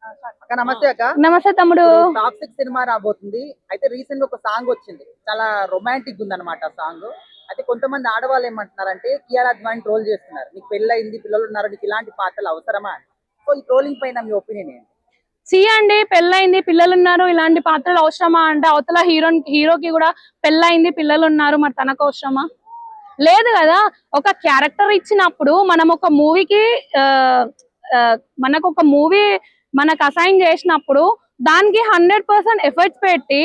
అక్క నమస్తే అక్క. నమస్తే తమ్ముడు. టాక్సిక్ సినిమా రాబోతుంది. అయితే రీసెంట్ గా ఒక సాంగ్ వచ్చింది, చాలా రొమాంటిక్ ఉందన్నమాట ఆ సాంగ్. అయితే కొంతమంది ఆడవాళ్ళు ఏమంటున్నారంటే కియారా అద్వాని ట్రోల్ చేస్తున్నారు, నీకు పెళ్ళయింది పిల్లలు ఉన్నారు, నీకు ఇలాంటి పాటలు అవసరమా అని. సో ఈ ట్రోలింగ్ పైన మీ ఒపీనియన్ ఏంటి? సి అండి, పెళ్ళయింది పిల్లలున్నారు, ఇలాంటి పాత్రలు అవసరమా అంటే అవతల హీరోకి కూడా పెళ్ళయింది పిల్లలు ఉన్నారు, మరి తనకు అవసరమా? లేదు కదా. ఒక క్యారెక్టర్ ఇచ్చినప్పుడు మనం ఒక మూవీకి మనకు ఒక మూవీ మనకు అసైన్ చేసినప్పుడు దానికి 100% ఎఫర్ట్స్ పెట్టి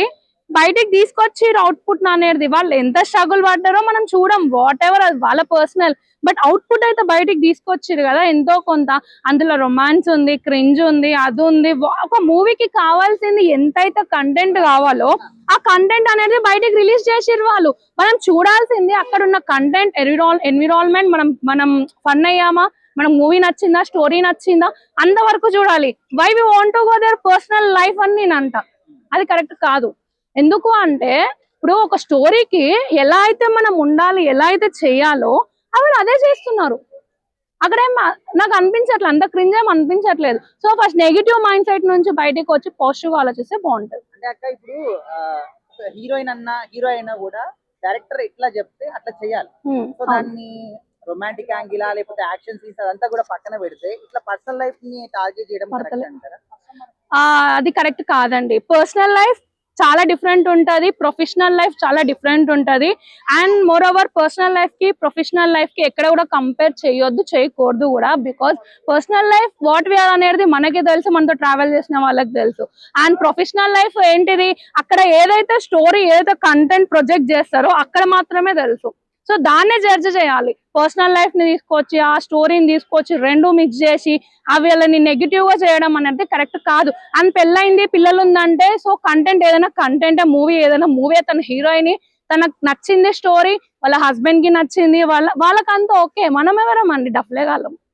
బయటికి తీసుకొచ్చి అవుట్పుట్ అనేది వాళ్ళు ఎంత స్ట్రగుల్ పడ్డారో మనం చూడం. వాట్ ఎవర్ వాళ్ళ పర్సనల్, బట్ అవుట్పుట్ అయితే బయటికి తీసుకొచ్చారు కదా ఎంతో కొంత. అందులో రొమాన్స్ ఉంది, క్రింజ్ ఉంది, అది ఉంది. ఒక మూవీకి కావాల్సింది ఎంతైతే కంటెంట్ కావాలో ఆ కంటెంట్ అనేది బయటికి రిలీజ్ చేసిర్రు వాళ్ళు. మనం చూడాల్సింది అక్కడ ఉన్న కంటెంట్, ఎన్విరాన్మెంట్. మనం ఫన్ అయ్యామా, మనకు మూవీ నచ్చిందా, స్టోరీ నచ్చిందా, అంతవరకు చూడాలి. Why we want to go there personal life అని నేను అంట. అది కరెక్ట్ కాదు. ఎందుకు అంటే ఇప్పుడు ఒక స్టోరీకి ఎలా అయితే మనం ఉండాలి, ఎలా అయితే చేయాలో అవి అదే చేస్తున్నారు. అక్కడేం నాకు అనిపించట్లేదు, అంత క్రింజ్ ఏం అనిపించట్లేదు. So first negative mind set నుంచి బయటకు వచ్చి పాజిటివ్ ఆలోచిస్తే బాగుంటది. అంటే అక్క ఇప్పుడు హీరోయిన్ అన్నా హీరో అయినా కూడా డైరెక్టర్ ఎట్లా చెప్తే అట్లా చేయాలి. సో దాన్ని రొమాంటిక్ యాంగిల్ లేకపోతే యాక్షన్ సీన్స్ అదంతా కూడా పక్కన పెడితే ఇట్లా పర్సనల్ లైఫ్ ని టార్గెట్ చేయడం కరెక్ట్ అంటారా? అది కరెక్ట్ కాదండి. పర్సనల్ లైఫ్ చాలా డిఫరెంట్ ఉంటది, ప్రొఫెషనల్ లైఫ్ చాలా డిఫరెంట్ ఉంటది. And moreover personal life కి ప్రొఫెషనల్ లైఫ్ కి ఎక్కడ కూడా కంపేర్ చేయొద్దు, చేయకూడదు కూడా. Because personal life what we are అనేది మనకి తెలుసు, మనతో ట్రావెల్ చేసిన వాళ్ళకి తెలుసు. అండ్ ప్రొఫెషనల్ లైఫ్ ఏంటిది, అక్కడ ఏదైతే స్టోరీ, ఏదైతే కంటెంట్ ప్రొజెక్ట్ చేస్తారో అక్కడ మాత్రమే తెలుసు. సో దాన్నే జడ్జ్ చేయాలి. పర్సనల్ లైఫ్ ని తీసుకొచ్చి ఆ స్టోరీని తీసుకొచ్చి రెండు మిక్స్ చేసి అవి వాళ్ళని నెగిటివ్ గా చేయడం అనేది కరెక్ట్ కాదు. అండ్ పెళ్ళైంది పిల్లలు ఉందంటే సో కంటెంట్ ఏదైనా కంటెంట్, మూవీ ఏదైనా మూవీ, తన హీరోయిన్ తనకు నచ్చింది స్టోరీ, వాళ్ళ హస్బెండ్ కి నచ్చింది, వాళ్ళకంతా ఓకే. మనం ఎవరమండి డఫ్లేగాలం.